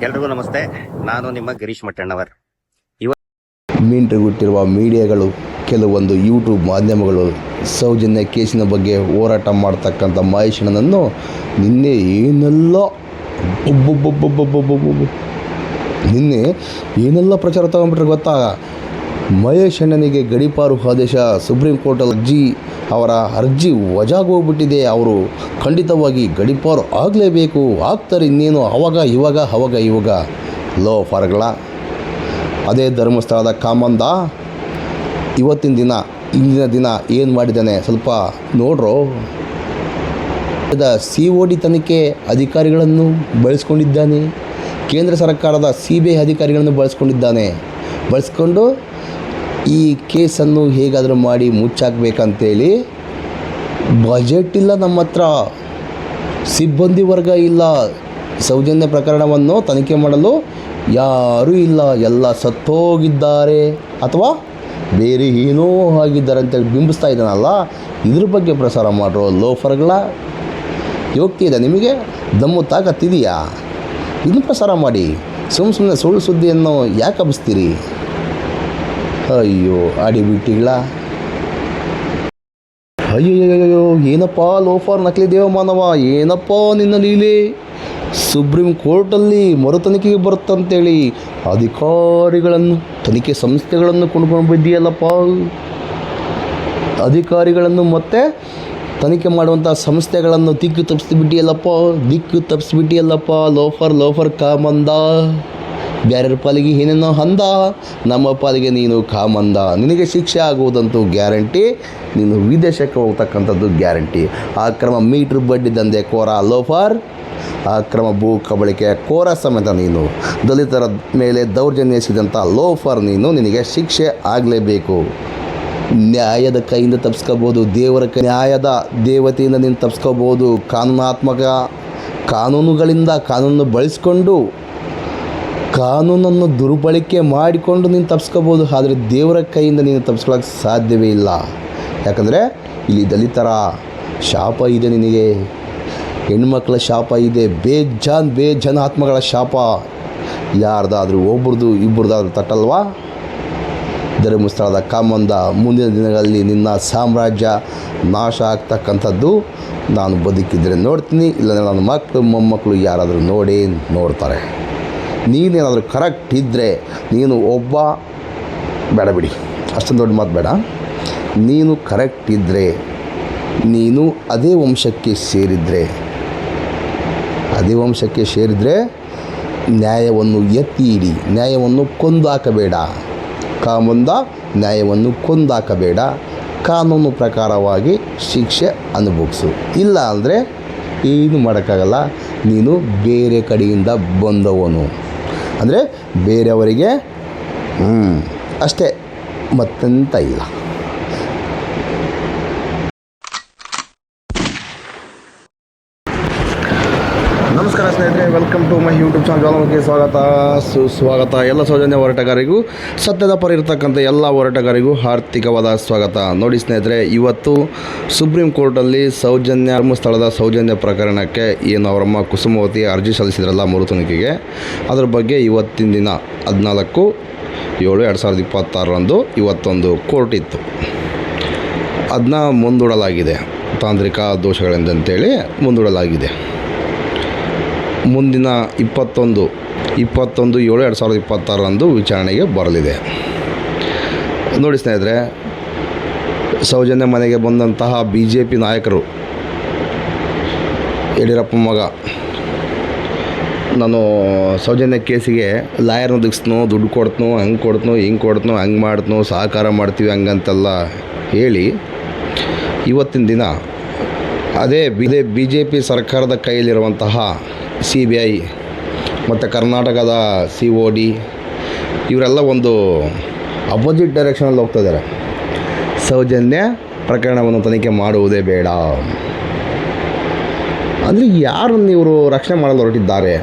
ಎಲ್ರಿಗೂ ನಮಸ್ತೆ. ನಾನು ನಿಮ್ಮ ಗಿರೀಶ್ ಮಟ್ಟಣ್ಣವರ್. ಮೀಂಟುಗುಟ್ಟಿರುವ ಮೀಡಿಯಾಗಳು, ಕೆಲವೊಂದು ಯೂಟ್ಯೂಬ್ ಮಾಧ್ಯಮಗಳು ಸೌಜನ್ಯ ಕೇಸಿನ ಬಗ್ಗೆ ಹೋರಾಟ ಮಾಡ್ತಕ್ಕಂಥ ಮಹೇಶಣ್ಣನನ್ನು ನಿನ್ನೆ ಏನೆಲ್ಲ ಪ್ರಚಾರ ತಗೊಂಡ್ಬಿಟ್ರೆ ಗೊತ್ತಾ? ಮಹೇಶಣ್ಣನಿಗೆ ಗಡೀಪಾರು ಆದೇಶ, ಸುಪ್ರೀಂ ಕೋರ್ಟಲ್ಲಿ ಅವರ ಅರ್ಜಿ ವಜಾಗೋಗ್ಬಿಟ್ಟಿದೆ. ಅವರು ಖಂಡಿತವಾಗಿ ಗಡೀಪಾರು ಆಗಲೇಬೇಕು, ಆಗ್ತಾರೆ. ಇನ್ನೇನು ಅವಾಗ ಇವಾಗ ಲೋ ಫಾರ್ಗಳ ಅದೇ ಧರ್ಮಸ್ಥಳದ ಕಾಮಂದ ಇಂದಿನ ದಿನ ಏನು ಮಾಡಿದ್ದಾನೆ ಸ್ವಲ್ಪ ನೋಡ್ರೋ. COD ತನಿಖೆ ಅಧಿಕಾರಿಗಳನ್ನು ಬಳಸ್ಕೊಂಡಿದ್ದಾನೆ, ಕೇಂದ್ರ ಸರ್ಕಾರದ CBI ಅಧಿಕಾರಿಗಳನ್ನು ಬಳಸ್ಕೊಂಡು ಈ ಕೇಸನ್ನು ಹೇಗಾದರೂ ಮಾಡಿ ಮುಚ್ಚಾಕಬೇಕಂತೇಳಿ. ಬಜೆಟ್ ಇಲ್ಲ ನಮ್ಮ ಹತ್ರ, ಸಿಬ್ಬಂದಿ ವರ್ಗ ಇಲ್ಲ, ಸೌಜನ್ಯ ಪ್ರಕರಣವನ್ನು ತನಿಖೆ ಮಾಡಲು ಯಾರೂ ಇಲ್ಲ, ಎಲ್ಲ ಸತ್ತೋಗಿದ್ದಾರೆ ಅಥವಾ ಬೇರೆ ಏನೋ ಆಗಿದ್ದಾರೆ ಅಂತೇಳಿ ಬಿಂಬಿಸ್ತಾ ಇದ್ದಾನಲ್ಲ. ಇದ್ರ ಬಗ್ಗೆ ಪ್ರಸಾರ ಮಾಡಿರೋ ಲೋಫರ್ಗಳ ಯೋಗ್ಯತೆ ನಿಮಗೆ ದಮ್ಮು ತಾಕತ್ತಿದೆಯಾ? ಇನ್ನು ಪ್ರಸಾರ ಮಾಡಿ. ಸುಮ್ಮನೆ ಸುಳ್ಳು ಸುದ್ದಿಯನ್ನು ಯಾಕೆ ಹಬ್ಬಿಸ್ತೀರಿ? ಅಯ್ಯೋ ಅಡಿಬಿಟ್ಟಿಗಳ. ಅಯ್ಯೋ ಏನಪ್ಪ ಲೋಫರ್, ನಕಲಿ ದೇವಮಾನವ, ಏನಪ್ಪ ನಿನ್ನ ಲೀಲೆ? ಸುಪ್ರೀಂ ಕೋರ್ಟಲ್ಲಿ ಮರು ತನಿಖೆಗೆ ಬರುತ್ತಂತೇಳಿ ಅಧಿಕಾರಿಗಳನ್ನು, ತನಿಖೆ ಸಂಸ್ಥೆಗಳನ್ನು ಕೊಂಡ್ಕೊಂಡು ಬಿದ್ದೀಯಲ್ಲಪ್ಪ. ಅಧಿಕಾರಿಗಳನ್ನು ಮತ್ತು ತನಿಖೆ ಮಾಡುವಂಥ ಸಂಸ್ಥೆಗಳನ್ನು ದಿಕ್ಕು ತಪ್ಪಿಸ್ಬಿಟ್ಟಿಯಲ್ಲಪ್ಪ. ಲೋಫರ್ ಕಾಮಂದ. ಬ್ಯಾರ್ಯಾರ ಪಾಲಿಗೆ ಏನೇನೋ ಅಂದ, ನಮ್ಮ ಪಾಲಿಗೆ ನೀನು ಕಾಮಂದ. ನಿನಗೆ ಶಿಕ್ಷೆ ಆಗುವುದಂತೂ ಗ್ಯಾರಂಟಿ, ನೀನು ವಿದೇಶಕ್ಕೆ ಹೋಗ್ತಕ್ಕಂಥದ್ದು ಗ್ಯಾರಂಟಿ. ಅಕ್ರಮ ಮೀಟ್ರ್ ಬಡ್ಡಿ ದಂಧೆ ಕೋರ ಲೋಫರ್, ಅಕ್ರಮ ಭೂ ಕಬಳಿಕೆ ಕೋರ ಸಮೇತ ನೀನು, ದಲಿತರ ಮೇಲೆ ದೌರ್ಜನ್ಯ ಎಸಗಿದಂಥ ಲೋಫರ್ ನೀನು. ನಿನಗೆ ಶಿಕ್ಷೆ ಆಗಲೇಬೇಕು. ನ್ಯಾಯದ ಕೈಯಿಂದ ತಪ್ಪಿಸ್ಕೋಬೋದು, ನ್ಯಾಯದ ದೇವತೆಯಿಂದ ನೀನು ತಪ್ಪಿಸ್ಕೋಬೋದು. ಕಾನೂನನ್ನು ಬಳಸ್ಕೊಂಡು, ಕಾನೂನನ್ನು ದುರ್ಬಳಕೆ ಮಾಡಿಕೊಂಡು ನೀನು ತಪ್ಪಿಸ್ಕೋಬೋದು. ಆದರೆ ದೇವರ ಕೈಯಿಂದ ನೀನು ತಪ್ಪಿಸ್ಕೊಳ್ಳೋಕ್ಕೆ ಸಾಧ್ಯವೇ ಇಲ್ಲ. ಯಾಕಂದರೆ ಇಲ್ಲಿ ದಲಿತರ ಶಾಪ ಇದೆ, ನಿನಗೆ ಹೆಣ್ಮಕ್ಳ ಶಾಪ ಇದೆ, ಬೇಜಾನ್ ಆತ್ಮಗಳ ಶಾಪ. ಯಾರ್ದಾದ್ರೂ ಒಬ್ರದ್ದು ಇಬ್ಬರದಾದ್ರೂ ತಟ್ಟಲ್ವಾ? ಧರ್ಮಸ್ಥಳದ ಕಾಮಂದ, ಮುಂದಿನ ದಿನಗಳಲ್ಲಿ ನಿನ್ನ ಸಾಮ್ರಾಜ್ಯ ನಾಶ ಆಗ್ತಕ್ಕಂಥದ್ದು ನಾನು ಬದುಕಿದ್ರೆ ನೋಡ್ತೀನಿ, ಇಲ್ಲಾಂದರೆ ನನ್ನ ಮಕ್ಕಳು ಮೊಮ್ಮಕ್ಕಳು ಯಾರಾದರೂ ನೋಡ್ತಾರೆ. ನೀನೇನಾದರೂ ಕರೆಕ್ಟ್ ಇದ್ದರೆ, ನೀನು ಒಬ್ಬ ಬೇಡ ಬಿಡಿ, ಅಷ್ಟೊಂದು ದೊಡ್ಡ ಮಾತು ಬೇಡ. ನೀನು ಕರೆಕ್ಟ್ ಇದ್ದರೆ, ನೀನು ಅದೇ ವಂಶಕ್ಕೆ ಸೇರಿದರೆ ನ್ಯಾಯವನ್ನು ಎತ್ತಿ ಇಡಿ, ನ್ಯಾಯವನ್ನು ಕೊಂದಾಕಬೇಡ. ಕಾಮಂದ, ನ್ಯಾಯವನ್ನು ಕೊಂದಾಕಬೇಡ. ಕಾನೂನು ಪ್ರಕಾರವಾಗಿ ಶಿಕ್ಷೆ ಅನುಭವಿಸು. ಇಲ್ಲ ಅಂದರೆ ಏನು ಮಾಡೋಕ್ಕಾಗಲ್ಲ. ನೀನು ಬೇರೆ ಕಡೆಯಿಂದ ಬಂದವನು, ಅಂದರೆ ಬೇರೆಯವರಿಗೆ ಅಷ್ಟೇ, ಮತ್ತೆಂತ ಇಲ್ಲ. ನಮಸ್ಕಾರ ಸ್ನೇಹಿತರೆ, ವೆಲ್ಕಮ್ ಟು ಮೈ ಯೂಟ್ಯೂಬ್ ಚಾನಲ್ಗೆ ಸುಸ್ವಾಗತ. ಎಲ್ಲ ಸೌಜನ್ಯ ಹೋರಾಟಗಾರರಿಗೂ, ಸತ್ಯದ ಪರ ಇರತಕ್ಕಂಥ ಎಲ್ಲ ಹೋರಾಟಗಾರರಿಗೂ ಆರ್ಥಿಕವಾದ ಸ್ವಾಗತ. ನೋಡಿ ಸ್ನೇಹಿತರೆ, ಇವತ್ತು ಸುಪ್ರೀಂ ಕೋರ್ಟಲ್ಲಿ ಧರ್ಮಸ್ಥಳದ ಸೌಜನ್ಯ ಪ್ರಕರಣಕ್ಕೆ ಏನು ಅವರಮ್ಮ ಕುಸುಮಾವತಿ ಅರ್ಜಿ ಸಲ್ಲಿಸಿದ್ರಲ್ಲ ಮರು ತನಿಖೆಗೆ, ಅದ್ರ ಬಗ್ಗೆ ಇವತ್ತಿನ ದಿನ 14/7/2026 ಇವತ್ತೊಂದು ಕೋರ್ಟ್ ಇತ್ತು. ಅದನ್ನ ಮುಂದೂಡಲಾಗಿದೆ, ತಾಂತ್ರಿಕ ದೋಷಗಳಿಂದಂತೇಳಿ ಮುಂದೂಡಲಾಗಿದೆ. ಮುಂದಿನ 21/7/2026 ವಿಚಾರಣೆಗೆ ಬರಲಿದೆ. ನೋಡಿ ಸ್ನೇಹಿತರೆ, ಸೌಜನ್ಯ ಮನೆಗೆ ಬಂದಂತಹ BJP ನಾಯಕರು, ಯಡಿಯೂರಪ್ಪ ಮಗ, ನಾನು ಸೌಜನ್ಯ ಕೇಸಿಗೆ ಲಾಯರ್ನ ಒದಗಿಸ್ನೋ, ದುಡ್ಡು ಕೊಡ್ತನೋ, ಹಂಗೆ ಕೊಡ್ತನೋ, ಹಂಗೆ ಮಾಡ್ತನೋ, ಸಹಕಾರ ಮಾಡ್ತೀವಿ ಹಂಗಂತೆಲ್ಲ ಹೇಳಿ ಇವತ್ತಿನ ದಿನ ಅದೇ BJP ಸರ್ಕಾರದ ಕೈಯಲ್ಲಿರುವಂತಹ CBI ಮತ್ತು ಕರ್ನಾಟಕದ COD ಇವರೆಲ್ಲ ಒಂದು ಅಪೋಸಿಟ್ ಡೈರೆಕ್ಷನಲ್ಲಿ ಹೋಗ್ತಾ ಇದ್ದಾರೆ. ಸೌಜನ್ಯ ಪ್ರಕರಣವನ್ನು ತನಿಖೆ ಮಾಡುವುದೇ ಬೇಡ ಅಂದರೆ ಯಾರನ್ನು ಇವರು ರಕ್ಷಣೆ ಮಾಡಲು ಹೊರಟಿದ್ದಾರೆ?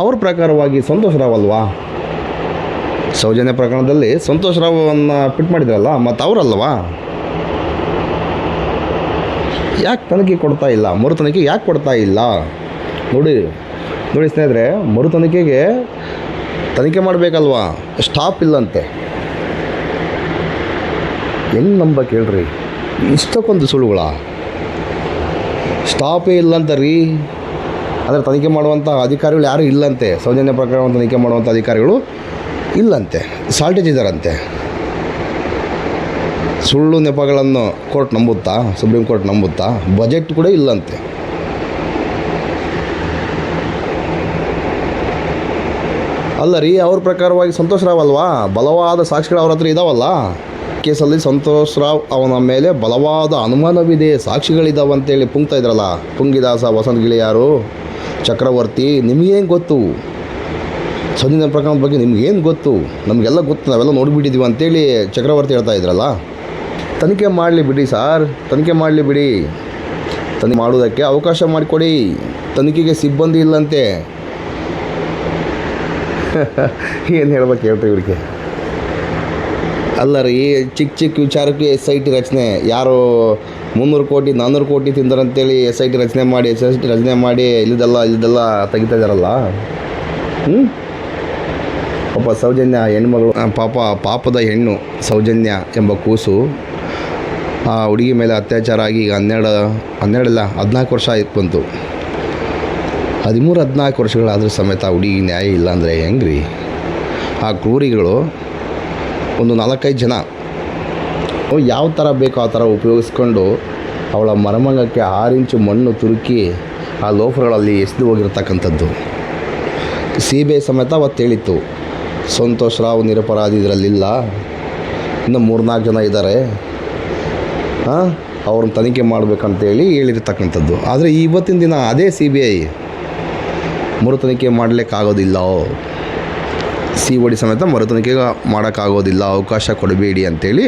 ಅವ್ರ ಪ್ರಕಾರವಾಗಿ ಸಂತೋಷ್ ರಾವ್ ಅಲ್ವಾ? ಸೌಜನ್ಯ ಪ್ರಕರಣದಲ್ಲಿ ಸಂತೋಷ್ ರಾವನ್ನು ಫಿಟ್ ಮಾಡಿದ್ರಲ್ಲ, ಮತ್ತು ಅವರಲ್ವಾ? ಯಾಕೆ ತನಿಖೆ ಕೊಡ್ತಾ ಇಲ್ಲ? ಮರು ತನಿಖೆ ಯಾಕೆ ಕೊಡ್ತಾ ಇಲ್ಲ? ನೋಡಿ, ನೋಡಿ ಸ್ನೇಹಿತರೆ, ಮರು ತನಿಖೆ ಮಾಡಬೇಕಲ್ವಾ, ಸ್ಟಾಪ್ ಇಲ್ಲಂತೆ. ಹೆಂಗೆ ನಂಬಕ್ಕೆ ಹೇಳ್ರಿ, ಇಷ್ಟಕ್ಕೊಂದು ಸುಳ್ಳುಗಳ? ಸ್ಟಾಪೇ ಇಲ್ಲಂತ ರೀ. ಆದರೆ ತನಿಖೆ ಮಾಡುವಂಥ ಅಧಿಕಾರಿಗಳು ಯಾರೂ ಇಲ್ಲಂತೆ. ಸೌಜನ್ಯ ಪ್ರಕರಣವನ್ನು ತನಿಖೆ ಮಾಡುವಂಥ ಅಧಿಕಾರಿಗಳು ಇಲ್ಲಂತೆ, ಶಾರ್ಟೇಜ್ ಇದ್ದಾರಂತೆ. ಸುಳ್ಳು ನೆಪಗಳನ್ನು ಕೋರ್ಟ್ ನಂಬುತ್ತಾ? ಸುಪ್ರೀಂ ಕೋರ್ಟ್ ನಂಬುತ್ತಾ? ಬಜೆಟ್ ಕೂಡ ಇಲ್ಲಂತೆ. ಅಲ್ಲ ರೀ, ಅವ್ರ ಪ್ರಕಾರವಾಗಿ ಸಂತೋಷ್ ರಾವ್ ಅಲ್ವಾ, ಬಲವಾದ ಸಾಕ್ಷಿಗಳು ಅವ್ರ ಹತ್ರ ಇದಾವಲ್ಲ. ಕೇಸಲ್ಲಿ ಸಂತೋಷ್ ರಾವ್ ಅವನ ಮೇಲೆ ಬಲವಾದ ಅನುಮಾನವಿದೆ, ಸಾಕ್ಷಿಗಳಿದ್ದಾವೆ ಅಂತೇಳಿ ಪುಂಗ್ತಾ ಇದ್ರಲ್ಲ. ಪುಂಗಿದಾಸ, ವಸಂತ್ ಗಿಳಿಯಾರು, ಚಕ್ರವರ್ತಿ, ನಿಮಗೇನು ಗೊತ್ತು? ಸೌಜನ್ಯ ಪ್ರಕರಣದ ಬಗ್ಗೆ ನಿಮ್ಗೇನು ಗೊತ್ತು? ನಮಗೆಲ್ಲ ಗೊತ್ತು, ನಾವೆಲ್ಲ ನೋಡಿಬಿಟ್ಟಿದ್ದೀವಿ ಅಂತೇಳಿ ಚಕ್ರವರ್ತಿ ಹೇಳ್ತಾ ಇದ್ರಲ್ಲ. ತನಿಖೆ ಮಾಡಲಿ ಬಿಡಿ ಸಾರ್, ತನಿಖೆ ಮಾಡಲಿ ಬಿಡಿ. ತನಿಖೆ ಮಾಡೋದಕ್ಕೆ ಅವಕಾಶ ಮಾಡಿಕೊಡಿ. ತನಿಖೆಗೆ ಸಿಬ್ಬಂದಿ ಇಲ್ಲಂತೆ. ಏನು ಹೇಳ್ಬೇಕು ಹೇಳ್ರಿ ಇವ್ರಿಗೆ? ಅಲ್ಲ ರೀ, ಚಿಕ್ಕ ವಿಚಾರಕ್ಕೆ SIT ರಚನೆ. ಯಾರು 300 ಕೋಟಿ 400 ಕೋಟಿ ತಿಂದಾರಂತೇಳಿ SIT ರಚನೆ ಮಾಡಿ ಇಲ್ಲಿದೆಲ್ಲ ತೆಗಿತಾ ಇದ್ದಾರಲ್ಲ. ಪಾಪ ಸೌಜನ್ಯ ಹೆಣ್ಮಗಳು, ಪಾಪದ ಹೆಣ್ಣು ಸೌಜನ್ಯ ಎಂಬ ಕೂಸು ಆ ಹುಡುಗಿ ಮೇಲೆ ಅತ್ಯಾಚಾರ ಆಗಿ ಈಗ 14 ವರ್ಷ ಆಯ್ತು ಬಂತು. 13-14 ವರ್ಷಗಳಾದರೂ ಸಮೇತ ಆ ಹುಡುಗಿ ನ್ಯಾಯ ಇಲ್ಲ ಅಂದರೆ ಹೆಂಗೆ ರೀ? ಆ ಕ್ರೂರಿಗಳು ಒಂದು 4-5 ಜನ ಯಾವ ಥರ ಬೇಕೋ ಆ ಥರ ಉಪಯೋಗಿಸ್ಕೊಂಡು ಅವಳ ಮರಮಂಗಕ್ಕೆ 6 ಇಂಚು ಮಣ್ಣು ತುರುಕಿ ಆ ಲೋಫರ್ಗಳಲ್ಲಿ ಎಸೆದು ಹೋಗಿರ್ತಕ್ಕಂಥದ್ದು. CBI ಸಮೇತ ಅವತ್ತು ಹೇಳಿತ್ತು, ಸಂತೋಷ್ ರಾವ್ ನಿರಪರಾಧಿ ಇದರಲ್ಲಿಲ್ಲ, ಇನ್ನು 3-4 ಜನ ಇದ್ದಾರೆ, ಅವ್ರನ್ನ ತನಿಖೆ ಮಾಡಬೇಕಂತೇಳಿ ಹೇಳಿರ್ತಕ್ಕಂಥದ್ದು. ಆದರೆ ಇವತ್ತಿನ ದಿನ ಅದೇ CBI ಮರು ತನಿಖೆ ಮಾಡಲಿಕ್ಕಾಗೋದಿಲ್ಲ, COD ಸಮೇತ ಮರು ತನಿಖೆ ಮಾಡೋಕ್ಕಾಗೋದಿಲ್ಲ, ಅವಕಾಶ ಕೊಡಬೇಡಿ ಅಂತೇಳಿ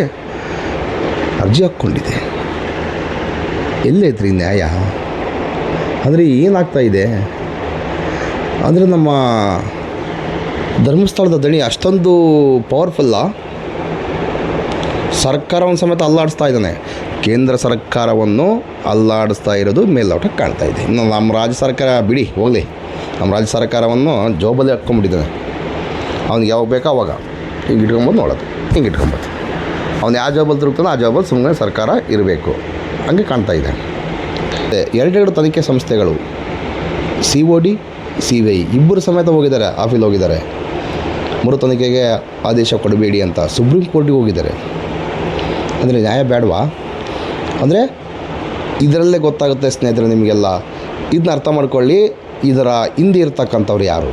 ಅರ್ಜಿ ಹಾಕ್ಕೊಂಡಿದೆ. ಎಲ್ಲೈತ್ರಿ ನ್ಯಾಯ? ಅಂದರೆ ಏನಾಗ್ತಾಯಿದೆ ಅಂದರೆ ನಮ್ಮ ಧರ್ಮಸ್ಥಳದ ದಣಿ ಅಷ್ಟೊಂದು ಪವರ್ಫುಲ್ಲ. ಸರ್ಕಾರವನ್ನು ಸಮೇತ ಅಲ್ಲಾಡಿಸ್ತಾ ಇದ್ದಾನೆ. ಕೇಂದ್ರ ಸರ್ಕಾರವನ್ನು ಅಲ್ಲಾಡಿಸ್ತಾ ಇರೋದು ಮೇಲ್ನೋಟಕ್ಕೆ ಕಾಣ್ತಾ ಇದೆ. ಇನ್ನು ನಮ್ಮ ರಾಜ್ಯ ಸರ್ಕಾರ ಬಿಡಿ ಹೋಗಲಿ, ನಮ್ಮ ರಾಜ್ಯ ಸರ್ಕಾರವನ್ನು ಜೋಬಲ್ಲಿ ಹಾಕ್ಕೊಂಡ್ಬಿಟ್ಟಿದ್ದಾನೆ. ಅವ್ನಿಗೆ ಯಾವಾಗ ಬೇಕೋ ಅವಾಗ ಹಿಂಗೆ ಇಟ್ಕೊಂಬೋದು, ನೋಡೋದು ಹಿಂಗೆ ಇಟ್ಕೊಂಬೋದು. ಅವ್ನು ಯಾವ ಜಾಬಲ್ಲಿ ತಿರುಗ್ತಾನೋ ಆ ಜಾಬಲ್ಲಿ ಸುಮ್ಮನೆ ಸರ್ಕಾರ ಇರಬೇಕು, ಹಂಗೆ ಕಾಣ್ತಾ ಇದೆ. 2 ತನಿಖೆ ಸಂಸ್ಥೆಗಳು, COD CBI ಇಬ್ಬರು ಸಮೇತ ಹೋಗಿದ್ದಾರೆ, ಆಫೀಲ್ ಹೋಗಿದ್ದಾರೆ. ಮರು ತನಿಖೆಗೆ ಆದೇಶ ಕೊಡಬೇಡಿ ಅಂತ ಸುಪ್ರೀಂ ಕೋರ್ಟಿಗೆ ಹೋಗಿದ್ದಾರೆ. ಅಂದರೆ ನ್ಯಾಯ ಬೇಡವಾ? ಅಂದರೆ ಇದರಲ್ಲೇ ಗೊತ್ತಾಗುತ್ತೆ ಸ್ನೇಹಿತರೆ ನಿಮಗೆಲ್ಲ. ಇದನ್ನ ಅರ್ಥ ಮಾಡ್ಕೊಳ್ಳಿ. ಇದರ ಹಿಂದೆ ಇರ್ತಕ್ಕಂಥವ್ರು ಯಾರು,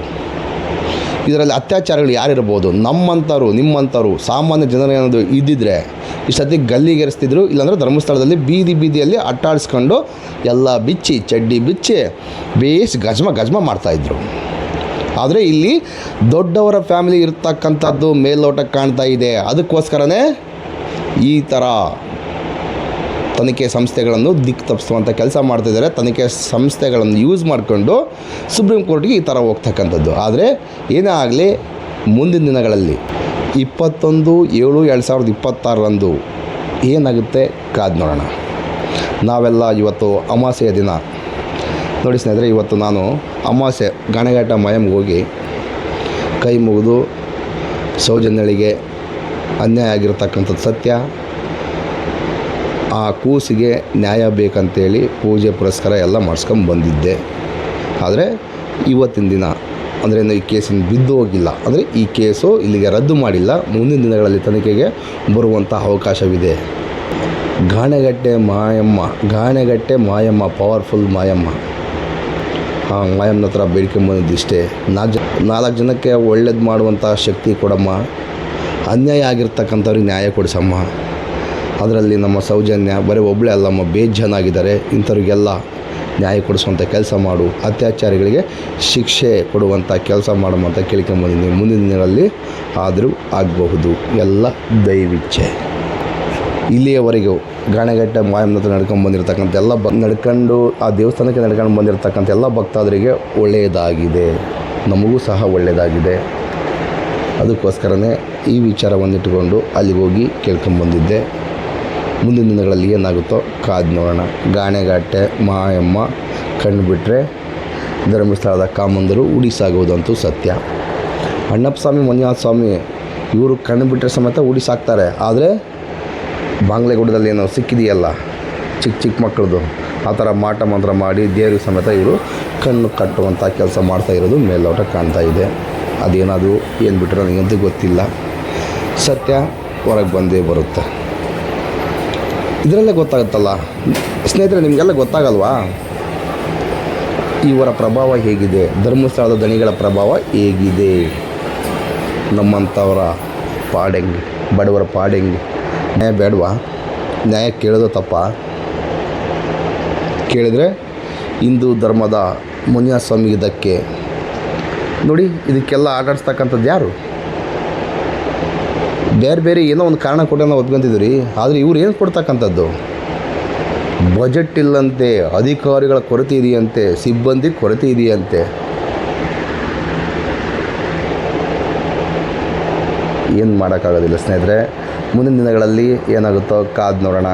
ಇದರಲ್ಲಿ ಅತ್ಯಾಚಾರಗಳು ಯಾರಿರ್ಬೋದು? ನಮ್ಮಂಥವ್ರು, ನಿಮ್ಮಂಥವ್ರು ಸಾಮಾನ್ಯ ಜನರು ಏನಾದರೂ ಇದ್ದಿದ್ರೆ ಇಷ್ಟೊತ್ತಿ ಗಲ್ಲಿಗೆರೆಸ್ತಿದ್ರು, ಇಲ್ಲಾಂದರೆ ಧರ್ಮಸ್ಥಳದಲ್ಲಿ ಬೀದಿಯಲ್ಲಿ ಅಟ್ಟಾಡಿಸ್ಕೊಂಡು ಎಲ್ಲ ಬಿಚ್ಚಿ, ಚಡ್ಡಿ ಬಿಚ್ಚಿ ಗಜ್ಮ ಮಾಡ್ತಾಯಿದ್ರು. ಆದರೆ ಇಲ್ಲಿ ದೊಡ್ಡವರ ಫ್ಯಾಮಿಲಿ ಇರ್ತಕ್ಕಂಥದ್ದು ಮೇಲ್ನೋಟಕ್ಕೆ ಕಾಣ್ತಾ ಇದೆ. ಅದಕ್ಕೋಸ್ಕರನೇ ಈ ಥರ ತನಿಖೆ ಸಂಸ್ಥೆಗಳನ್ನು ದಿಕ್ಕು ತಪ್ಪಿಸುವಂಥ ಕೆಲಸ ಮಾಡ್ತಿದ್ದಾರೆ. ತನಿಖೆ ಸಂಸ್ಥೆಗಳನ್ನು ಯೂಸ್ ಮಾಡಿಕೊಂಡು ಸುಪ್ರೀಂ ಕೋರ್ಟ್ಗೆ ಈ ಥರ ಹೋಗ್ತಕ್ಕಂಥದ್ದು. ಆದರೆ ಏನೇ ಆಗಲಿ, ಮುಂದಿನ ದಿನಗಳಲ್ಲಿ 21/7/2026 ಏನಾಗುತ್ತೆ ಕಾದು ನೋಡೋಣ. ನಾವೆಲ್ಲ ಇವತ್ತು ಅಮಾವಾಸ್ಯೆಯ ದಿನ ನೋಡಿ ಸ್ನೇಹಿತರೆ, ಇವತ್ತು ನಾನು ಅಮಾವಾಸ್ಯೆ ಗಾಣೆಘಾಟ ಮಾಯಮ್ಗೆ ಹೋಗಿ ಕೈ ಮುಗಿದು ಸೌಜನ್ಯಳಿಗೆ ಅನ್ಯಾಯ ಆಗಿರತಕ್ಕಂಥದ್ದು ಸತ್ಯ, ಆ ಕೂಸಿಗೆ ನ್ಯಾಯ ಬೇಕಂತೇಳಿ ಪೂಜೆ ಪುರಸ್ಕಾರ ಎಲ್ಲ ಮಾಡಿಸ್ಕೊಂಡು ಬಂದಿದ್ದೆ. ಆದರೆ ಇವತ್ತಿನ ದಿನ ಅಂದರೆ ಈ ಕೇಸಿನ ಬಿದ್ದು ಹೋಗಿಲ್ಲ, ಅಂದರೆ ಈ ಕೇಸು ಇಲ್ಲಿಗೆ ರದ್ದು ಮಾಡಿಲ್ಲ. ಮುಂದಿನ ದಿನಗಳಲ್ಲಿ ತನಿಖೆಗೆ ಬರುವಂಥ ಅವಕಾಶವಿದೆ. ಗಾಣೆಗಟ್ಟೆ ಮಾಯಮ್ಮ ಪವರ್ಫುಲ್ ಮಾಯಮ್ಮ. ಆ ಮಾಯಮ್ಮನ ಹತ್ರ ಬೇಡಿಕೆ ಬಂದಿದ್ದಿಷ್ಟೇ, 4 ಜನಕ್ಕೆ ಒಳ್ಳೇದು ಮಾಡುವಂಥ ಶಕ್ತಿ ಕೊಡಮ್ಮ, ಅನ್ಯಾಯ ಆಗಿರ್ತಕ್ಕಂಥವ್ರಿಗೆ ನ್ಯಾಯ ಕೊಡಿಸಮ್ಮ. ಅದರಲ್ಲಿ ನಮ್ಮ ಸೌಜನ್ಯ ಬರೀ ಒಬ್ಬಳೇ ಅಲ್ಲಮ್ಮ, ಬೇಜಾನಾಗಿದ್ದಾರೆ. ಇಂಥವ್ರಿಗೆಲ್ಲ ನ್ಯಾಯ ಕೊಡಿಸುವಂಥ ಕೆಲಸ ಮಾಡು, ಅತ್ಯಾಚಾರಿಗಳಿಗೆ ಶಿಕ್ಷೆ ಕೊಡುವಂಥ ಕೆಲಸ ಮಾಡಮ್ಮಂತ ಕೇಳ್ಕೊಂಬಂದಿದ್ದೀನಿ. ಮುಂದಿನ ದಿನಗಳಲ್ಲಿ ಆದರೂ ಆಗಬಹುದು, ಎಲ್ಲ ದೈವಿಚ್ಛೆ. ಇಲ್ಲಿಯವರೆಗೂ ಗಾಣೆಘಟ್ಟ ಮಾಯಮ್ಮನ ಹತ್ರ ನಡ್ಕೊಂಡು ಬಂದಿರತಕ್ಕಂಥ ಎಲ್ಲ ನಡ್ಕೊಂಡು ಆ ದೇವಸ್ಥಾನಕ್ಕೆ ನಡ್ಕೊಂಡು ಬಂದಿರತಕ್ಕಂಥ ಎಲ್ಲ ಭಕ್ತಾದರಿಗೆ ಒಳ್ಳೆಯದಾಗಿದೆ, ನಮಗೂ ಸಹ ಒಳ್ಳೆಯದಾಗಿದೆ. ಅದಕ್ಕೋಸ್ಕರನೇ ಈ ವಿಚಾರವನ್ನಿಟ್ಟುಕೊಂಡು ಅಲ್ಲಿಗೆ ಹೋಗಿ ಕೇಳ್ಕೊಂಬಂದಿದ್ದೆ. ಮುಂದಿನ ದಿನಗಳಲ್ಲಿ ಏನಾಗುತ್ತೋ ಕಾದು ನೋಡೋಣ. ಗಾಣೆಘಾಟೆ ಮಾಯಮ್ಮ ಕಂಡುಬಿಟ್ರೆ ಧರ್ಮಸ್ಥಳದ ಕಾಮಂದರು ಉಡಿಸಾಗುವುದಂತೂ ಸತ್ಯ. ಅಣ್ಣಪ್ಪ ಸ್ವಾಮಿ, ಮಂಜುನಾಥ ಸ್ವಾಮಿ ಇವರು ಕಣ್ಣು ಬಿಟ್ಟರೆ ಸಮೇತ ಉಡಿಸಾಕ್ತಾರೆ. ಆದರೆ ಬಾಂಗ್ಲೆಗೂಡದಲ್ಲಿ ಏನೋ ಸಿಕ್ಕಿದೆಯಲ್ಲ ಚಿಕ್ಕ ಮಕ್ಕಳದು, ಆ ಥರ ಮಾಟ ಮಂತ್ರ ಮಾಡಿ ದೇವ್ರಿಗೆ ಸಮೇತ ಇವರು ಕಣ್ಣು ಕಟ್ಟುವಂಥ ಕೆಲಸ ಮಾಡ್ತಾ ಇರೋದು ಮೇಲ್ನೋಟ ಕಾಣ್ತಾ ಇದೆ. ಅದೇನದು ಏನು ಬಿಟ್ಟರೆ ನನಗಂತೂ ಗೊತ್ತಿಲ್ಲ. ಸತ್ಯ ಹೊರಗೆ ಬಂದೇ ಬರುತ್ತೆ. ಇದರಲ್ಲೇ ಗೊತ್ತಾಗುತ್ತಲ್ಲ ಸ್ನೇಹಿತರೆ, ನಿಮಗೆಲ್ಲ ಗೊತ್ತಾಗಲ್ವಾ ಇವರ ಪ್ರಭಾವ ಹೇಗಿದೆ, ಧರ್ಮಸ್ಥಳದ ದಣಿಗಳ ಪ್ರಭಾವ ಹೇಗಿದೆ, ನಮ್ಮಂಥವರ ಪಾಡೆಂಗೆ, ಬಡವರ ಪಾಡೆಂಗೆ. ನ್ಯಾಯ ಬೇಡವಾ? ನ್ಯಾಯ ಕೇಳೋದು ತಪ್ಪ? ಕೇಳಿದರೆ ಹಿಂದೂ ಧರ್ಮದ ಮಂಜುನಾಥ ಸ್ವಾಮಿಗೆ ಧಕ್ಕೆ. ನೋಡಿ, ಇದಕ್ಕೆಲ್ಲ ಆಟಾಡಿಸ್ತಕ್ಕಂಥದ್ದು ಯಾರು? ಬೇರೆ ಏನೋ ಒಂದು ಕಾರಣ ಕೊಟ್ಟು ನಾವು ಒದ್ಕೊಂತಿದ್ವಿ. ಆದರೆ ಇವ್ರು ಏನು ಕೊಡ್ತಕ್ಕಂಥದ್ದು? ಬಜೆಟ್ ಇಲ್ಲಂತೆ, ಅಧಿಕಾರಿಗಳ ಕೊರತೆ ಇದೆಯಂತೆ, ಸಿಬ್ಬಂದಿ ಕೊರತೆ ಇದೆಯಂತೆ. ಏನು ಮಾಡೋಕ್ಕಾಗೋದಿಲ್ಲ ಸ್ನೇಹಿತರೆ. ಮುಂದಿನ ದಿನಗಳಲ್ಲಿ ಏನಾಗುತ್ತೋ ಕಾದು ನೋಡೋಣ.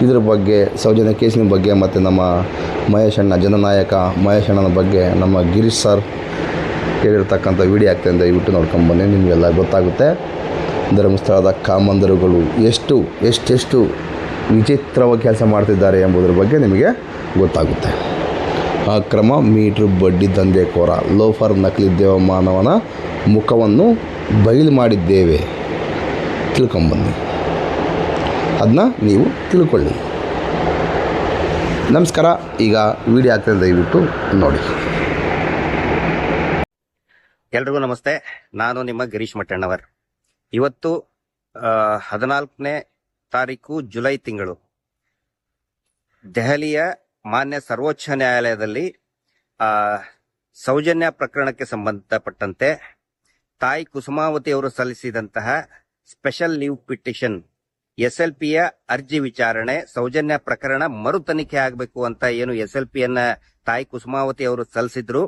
ಇದ್ರ ಬಗ್ಗೆ, ಸೌಜನ್ಯ ಕೇಸಿನ ಬಗ್ಗೆ ಮತ್ತು ನಮ್ಮ ಮಹೇಶಣ್ಣ, ಜನನಾಯಕ ಮಹೇಶಣ್ಣನ ಬಗ್ಗೆ ನಮ್ಮ ಗಿರೀಶ್ ಸರ್ ಹೇಳಿರ್ತಕ್ಕಂಥ ವಿಡಿಯೋ ಆಗ್ತದೆ, ದಯವಿಟ್ಟು ನೋಡ್ಕೊಂಬನ್ನಿ. ನಿಮಗೆಲ್ಲ ಗೊತ್ತಾಗುತ್ತೆ ಧರ್ಮಸ್ಥಳದ ಕಾಮಂದಿರುಗಳು ಎಷ್ಟು ವಿಚಿತ್ರವಾಗಿ ಕೆಲಸ ಮಾಡ್ತಿದ್ದಾರೆ ಎಂಬುದರ ಬಗ್ಗೆ ನಿಮಗೆ ಗೊತ್ತಾಗುತ್ತೆ. ಅಕ್ರಮ ಮೀಟ್ರ್ ಬಡ್ಡಿ ದಂಧೆಕೋರ ಲೋಫರ್ ನಕಲಿ ದೇವಮಾನವನ ಮುಖವನ್ನು ಬಯಲು ಮಾಡಿದ್ದೇವೆ. ತಿಳ್ಕೊಂಬನ್ನಿ, ಅದನ್ನ ನೀವು ತಿಳ್ಕೊಳ್ಳಿ. ನಮಸ್ಕಾರ. ಈಗ ವಿಡಿಯೋ ಆಗ್ತದೆ, ದಯವಿಟ್ಟು ನೋಡಿ. ಎಲ್ರಿಗೂ ನಮಸ್ತೆ. ನಾನು ನಿಮ್ಮ ಗಿರೀಶ್ ಮಟ್ಟಣ್ಣವರ್. ಇವತ್ತು 14ನೇ ತಾರೀಕು ಜುಲೈ ತಿಂಗಳು ದೆಹಲಿಯ ಮಾನ್ಯ ಸರ್ವೋಚ್ಚ ನ್ಯಾಯಾಲಯದಲ್ಲಿ ಸೌಜನ್ಯ ಪ್ರಕರಣಕ್ಕೆ ಸಂಬಂಧಪಟ್ಟಂತೆ ತಾಯಿ ಕುಸುಮಾವತಿ ಅವರು ಸಲ್ಲಿಸಿದಂತಹ ಸ್ಪೆಷಲ್ ಲೀವ್ ಪಿಟಿಷನ್ SLPಯ ಅರ್ಜಿ ವಿಚಾರಣೆ, ಸೌಜನ್ಯ ಪ್ರಕರಣ ಮರು ತನಿಖೆ ಆಗಬೇಕು ಅಂತ ಏನು SLPಯನ್ನ ತಾಯಿ ಕುಸುಮಾವತಿ ಅವರು ಸಲ್ಲಿಸಿದ್ರು,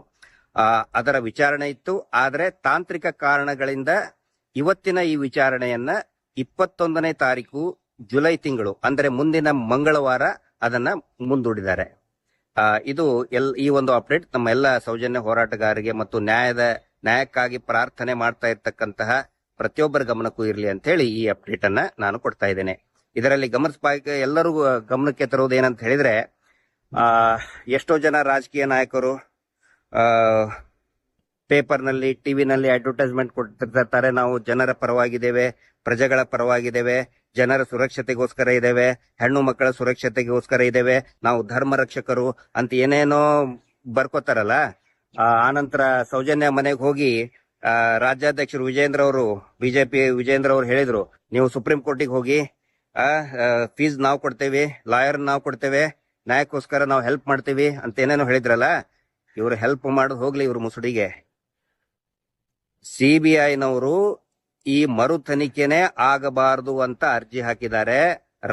ಅದರ ವಿಚಾರಣೆ ಇತ್ತು. ಆದರೆ ತಾಂತ್ರಿಕ ಕಾರಣಗಳಿಂದ ಇವತ್ತಿನ ಈ ವಿಚಾರಣೆಯನ್ನ 21ನೇ ತಾರೀಕು ಜುಲೈ ತಿಂಗಳು ಅಂದರೆ ಮುಂದಿನ ಮಂಗಳವಾರ ಅದನ್ನ ಮುಂದೂಡಿದ್ದಾರೆ. ಇದು ಈ ಒಂದು ಅಪ್ಡೇಟ್ ನಮ್ಮ ಎಲ್ಲ ಸೌಜನ್ಯ ಹೋರಾಟಗಾರರಿಗೆ ಮತ್ತು ನ್ಯಾಯಕ್ಕಾಗಿ ಪ್ರಾರ್ಥನೆ ಮಾಡ್ತಾ ಇರ್ತಕ್ಕಂತಹ ಪ್ರತಿಯೊಬ್ಬರ ಗಮನಕ್ಕೂ ಇರಲಿ ಅಂತ ಹೇಳಿ ಈ ಅಪ್ಡೇಟ್ ಅನ್ನ ನಾನು ಕೊಡ್ತಾ ಇದ್ದೇನೆ. ಇದರಲ್ಲಿ ಎಲ್ಲರೂ ಗಮನಕ್ಕೆ ತರುವುದು ಏನಂತ ಹೇಳಿದ್ರೆ, ಎಷ್ಟೋ ಜನ ರಾಜಕೀಯ ನಾಯಕರು ಪೇಪರ್ನಲ್ಲಿ, ಟಿವಿನಲ್ಲಿ ಅಡ್ವರ್ಟೈಸ್ಮೆಂಟ್ ಕೊಡ್ತಿರ್ತಾರೆ. ನಾವು ಜನರ ಪರವಾಗಿದ್ದೇವೆ, ಪ್ರಜೆಗಳ ಪರವಾಗಿದ್ದೇವೆ, ಜನರ ಸುರಕ್ಷತೆಗೋಸ್ಕರ ಇದ್ದೇವೆ, ಹೆಣ್ಣು ಮಕ್ಕಳ ಸುರಕ್ಷತೆಗೋಸ್ಕರ ಇದ್ದೇವೆ, ನಾವು ಧರ್ಮ ರಕ್ಷಕರು ಅಂತ ಏನೇನೋ ಬರ್ಕೋತಾರಲ್ಲ. ಆನಂತರ ಸೌಜನ್ಯ ಮನೆಗೆ ಹೋಗಿ ರಾಜ್ಯಾಧ್ಯಕ್ಷರು ಬಿಜೆಪಿ ವಿಜೇಂದ್ರ ಅವರು ಹೇಳಿದ್ರು, ನೀವು ಸುಪ್ರೀಂ ಕೋರ್ಟಿಗೆ ಹೋಗಿ ಫೀಸ್ ನಾವು ಕೊಡ್ತೇವೆ, ಲಾಯರ್ ನಾವು ಕೊಡ್ತೇವೆ, ನ್ಯಾಯಕ್ಕೋಸ್ಕರ ನಾವು ಹೆಲ್ಪ್ ಮಾಡ್ತೀವಿ ಅಂತ ಏನೇನೋ ಹೇಳಿದ್ರಲ್ಲ. ಇವರು ಹೆಲ್ಪ್ ಮಾಡೋದು ಹೋಗ್ಲಿ ಇವ್ರ ಮುಸುಡಿಗೆ. CBIನವರು ಈ ಮರು ತನಿಖೆನೇ ಆಗಬಾರದು ಅಂತ ಅರ್ಜಿ ಹಾಕಿದ್ದಾರೆ.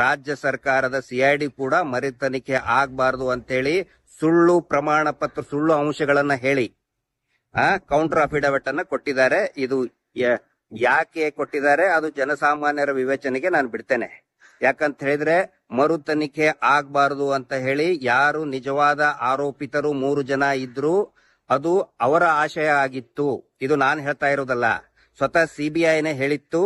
ರಾಜ್ಯ ಸರ್ಕಾರದ CID ಕೂಡ ಮರು ತನಿಖೆ ಆಗಬಾರದು ಅಂತೇಳಿ ಸುಳ್ಳು ಪ್ರಮಾಣ ಪತ್ರ, ಸುಳ್ಳು ಅಂಶಗಳನ್ನ ಹೇಳಿ ಕೌಂಟರ್ ಅಫಿಡವಿಟ್ ಅನ್ನ ಕೊಟ್ಟಿದ್ದಾರೆ. ಇದು ಯಾಕೆ ಕೊಟ್ಟಿದ್ದಾರೆ ಅದು ಜನಸಾಮಾನ್ಯರ ವಿವೇಚನೆಗೆ ನಾನು ಬಿಡ್ತೇನೆ. ಯಾಕಂತ ಹೇಳಿದ್ರೆ ಮರು ತನಿಖೆ ಆಗಬಾರದು ಅಂತ ಹೇಳಿ ಯಾರು ನಿಜವಾದ ಆರೋಪಿತರು 3 ಜನ ಇದ್ರು, ಅದು ಅವರ ಆಶಯ ಆಗಿತ್ತು. ಇದು ನಾನು ಹೇಳ್ತಾ ಇರೋದಲ್ಲ, ಸ್ವತಃ CBIನೇ ಹೇಳಿತ್ತು.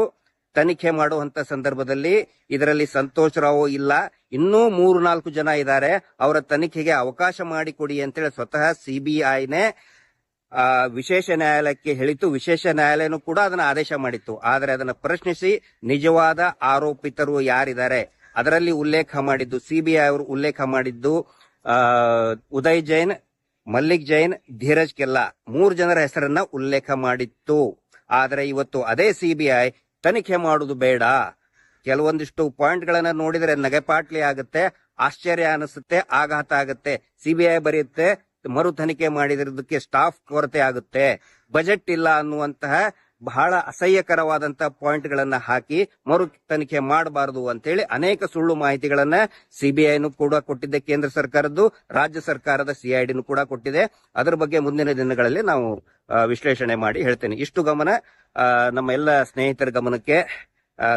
ತನಿಖೆ ಮಾಡುವಂತ ಸಂದರ್ಭದಲ್ಲಿ ಇದರಲ್ಲಿ ಸಂತೋಷ್ ರಾವ್ ಇಲ್ಲ, ಇನ್ನೂ 3-4 ಜನ ಇದ್ದಾರೆ, ಅವರ ತನಿಖೆಗೆ ಅವಕಾಶ ಮಾಡಿಕೊಡಿ ಅಂತೇಳಿ ಸ್ವತಃ CBIನೇ ವಿಶೇಷ ನ್ಯಾಯಾಲಯಕ್ಕೆ ಹೇಳಿತ್ತು. ವಿಶೇಷ ನ್ಯಾಯಾಲಯನೂ ಕೂಡ ಅದನ್ನ ಆದೇಶ ಮಾಡಿತ್ತು. ಆದರೆ ಅದನ್ನ ಪ್ರಶ್ನಿಸಿ ನಿಜವಾದ ಆರೋಪಿತರು ಯಾರಿದ್ದಾರೆ ಅದರಲ್ಲಿ ಉಲ್ಲೇಖ ಮಾಡಿದ್ದು, CBI ಅವರು ಉಲ್ಲೇಖ ಮಾಡಿದ್ದು ಉದಯ್ ಜೈನ್, ಮಲ್ಲಿಕ್ ಜೈನ್, ಧೀರಜ್ ಕೆಲ್ಲಾ 3 ಜನರ ಹೆಸರನ್ನ ಉಲ್ಲೇಖ ಮಾಡಿತ್ತು. ಆದರೆ ಇವತ್ತು ಅದೇ CBI ತನಿಖೆ ಮಾಡುವುದು ಬೇಡ, ಕೆಲವೊಂದಿಷ್ಟು ಪಾಯಿಂಟ್ ಗಳನ್ನ ನೋಡಿದ್ರೆ ನಗೆಪಾಟ್ಲಿ ಆಗುತ್ತೆ, ಆಶ್ಚರ್ಯ ಅನಿಸುತ್ತೆ, ಆಘಾತ ಆಗುತ್ತೆ. CBI ಬರೆಯುತ್ತೆ ಮರು ತನಿಖೆ ಮಾಡಿದಿರೋದಕ್ಕೆ ಸ್ಟಾಫ್ ಕೊರತೆ ಆಗುತ್ತೆ, ಬಜೆಟ್ ಇಲ್ಲ ಅನ್ನುವಂತಹ ಬಹಳ ಅಸಹ್ಯಕರವಾದಂತಹ ಪಾಯಿಂಟ್ ಗಳನ್ನ ಹಾಕಿ ಮರು ತನಿಖೆ ಮಾಡಬಾರದು ಅಂತೇಳಿ ಅನೇಕ ಸುಳ್ಳು ಮಾಹಿತಿಗಳನ್ನ CBIನೂ ಕೂಡ ಕೊಟ್ಟಿದೆ, ಕೇಂದ್ರ ಸರ್ಕಾರದ್ದು, ರಾಜ್ಯ ಸರ್ಕಾರದ CIDನೂ ಕೂಡ ಕೊಟ್ಟಿದೆ. ಅದರ ಬಗ್ಗೆ ಮುಂದಿನ ದಿನಗಳಲ್ಲಿ ನಾವು ವಿಶ್ಲೇಷಣೆ ಮಾಡಿ ಹೇಳ್ತೇನೆ. ಇಷ್ಟು ಗಮನ ನಮ್ಮ ಎಲ್ಲ ಸ್ನೇಹಿತರ ಗಮನಕ್ಕೆ,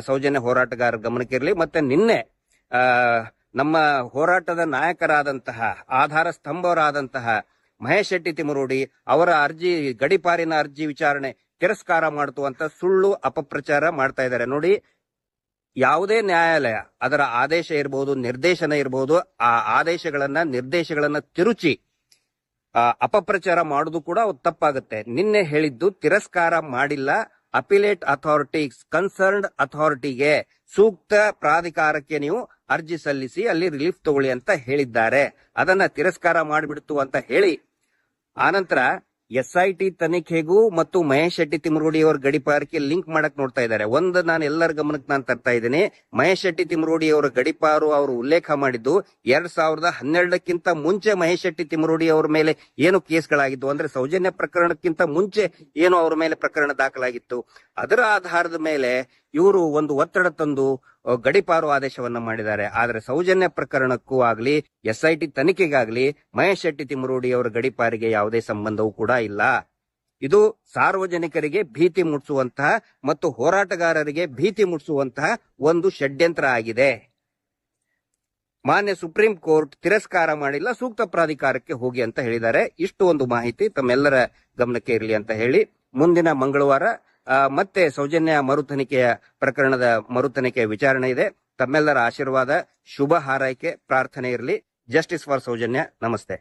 ಸೌಜನ್ಯ ಹೋರಾಟಗಾರರ ಗಮನಕ್ಕೆ ಇರಲಿ. ಮತ್ತೆ ನಿನ್ನೆ ನಮ್ಮ ಹೋರಾಟದ ನಾಯಕರಾದಂತಹ, ಆಧಾರ ಸ್ತಂಭವರಾದಂತಹ ಮಹೇಶ್ ಶೆಟ್ಟಿ ತಿಮರೋಡಿ ಅವರ ಅರ್ಜಿ ಗಡಿಪಾರಿನ ಅರ್ಜಿ ವಿಚಾರಣೆ ತಿರಸ್ಕಾರ ಮಾಡುವಂತ ಸುಳ್ಳು ಅಪಪ್ರಚಾರ ಮಾಡ್ತಾ ಇದ್ದಾರೆ. ನೋಡಿ, ಯಾವುದೇ ನ್ಯಾಯಾಲಯ ಅದರ ಆದೇಶ ಇರಬಹುದು, ನಿರ್ದೇಶನ ಇರಬಹುದು, ಆ ಆದೇಶಗಳನ್ನ ನಿರ್ದೇಶಗಳನ್ನ ತಿರುಚಿ ಅಪಪ್ರಚಾರ ಮಾಡುದು ಕೂಡ ತಪ್ಪಾಗುತ್ತೆ. ನಿನ್ನೆ ಹೇಳಿದ್ದು ತಿರಸ್ಕಾರ ಮಾಡಿಲ್ಲ, ಅಪಿಲೇಟ್ ಅಥಾರಿಟಿ ಕನ್ಸರ್ನ್ಡ್ ಅಥಾರಿಟಿಗೆ ಸೂಕ್ತ ಪ್ರಾಧಿಕಾರಕ್ಕೆ ನೀವು ಅರ್ಜಿ ಸಲ್ಲಿಸಿ ಅಲ್ಲಿ ರಿಲೀಫ್ ತಗೊಳ್ಳಿ ಅಂತ ಹೇಳಿದ್ದಾರೆ. ಅದನ್ನ ತಿರಸ್ಕಾರ ಮಾಡಿಬಿಡ್ತು ಅಂತ ಹೇಳಿ ಆನಂತರ SIT ತನಿಖೆಗೂ ಮತ್ತು ಮಹೇಶ್ ಶೆಟ್ಟಿ ತಿಮರೋಡಿ ಅವರ ಗಡಿಪಾರಕ್ಕೆ ಲಿಂಕ್ ಮಾಡಕ್ ನೋಡ್ತಾ ಇದ್ದಾರೆ. ಒಂದು ನಾನು ಎಲ್ಲರ ಗಮನಕ್ಕೆ ನಾನು ತರ್ತಾ ಇದ್ದೀನಿ, ಮಹೇಶ್ ಶೆಟ್ಟಿ ತಿಮರೋಡಿ ಅವರ ಗಡಿಪಾರು ಅವರು ಉಲ್ಲೇಖ ಮಾಡಿದ್ದು 2012ಕ್ಕಿಂತ ಮುಂಚೆ ಮಹೇಶ್ ಶೆಟ್ಟಿ ತಿಮರೋಡಿ ಅವರ ಮೇಲೆ ಏನು ಕೇಸ್ಗಳಾಗಿದ್ದು ಅಂದ್ರೆ ಸೌಜನ್ಯ ಪ್ರಕರಣಕ್ಕಿಂತ ಮುಂಚೆ ಏನು ಅವರ ಮೇಲೆ ಪ್ರಕರಣ ದಾಖಲಾಗಿತ್ತು, ಅದರ ಆಧಾರದ ಮೇಲೆ ಇವರು ಒಂದು ಒತ್ತಡ ತಂದು ಗಡಿಪಾರು ಆದೇಶವನ್ನ ಮಾಡಿದ್ದಾರೆ. ಆದ್ರೆ ಸೌಜನ್ಯ ಪ್ರಕರಣಕ್ಕೂ ಆಗ್ಲಿ SIT ತನಿಖೆಗಾಗ್ಲಿ ಮಹೇಶ್ ಶೆಟ್ಟಿ ತಿಮರೋಡಿ ಅವರ ಗಡಿಪಾರಿಗೆ ಯಾವುದೇ ಸಂಬಂಧವೂ ಕೂಡ ಇಲ್ಲ. ಇದು ಸಾರ್ವಜನಿಕರಿಗೆ ಭೀತಿ ಮೂಡಿಸುವಂತಹ ಮತ್ತು ಹೋರಾಟಗಾರರಿಗೆ ಭೀತಿ ಮೂಡಿಸುವಂತಹ ಒಂದು ಷಡ್ಯಂತ್ರ ಆಗಿದೆ. ಮಾನ್ಯ ಸುಪ್ರೀಂ ಕೋರ್ಟ್ ತಿರಸ್ಕಾರ ಮಾಡಿಲ್ಲ, ಸೂಕ್ತ ಪ್ರಾಧಿಕಾರಕ್ಕೆ ಹೋಗಿ ಅಂತ ಹೇಳಿದ್ದಾರೆ. ಇಷ್ಟು ಒಂದು ಮಾಹಿತಿ ತಮ್ಮೆಲ್ಲರ ಗಮನಕ್ಕೆ ಇರಲಿ ಅಂತ ಹೇಳಿ, ಮುಂದಿನ ಮಂಗಳವಾರ ಮತ್ತೆ ಸೌಜನ್ಯ ಮರುತನಿಖೆಯ ಪ್ರಕರಣದ ಮರುತನಿಖೆಯ ವಿಚಾರಣೆ ಇದೆ. ತಮ್ಮೆಲ್ಲರ ಆಶೀರ್ವಾದ, ಶುಭ ಹಾರೈಕೆ, ಪ್ರಾರ್ಥನೆ ಇರಲಿ. Justice for Soujanya. ನಮಸ್ತೆ.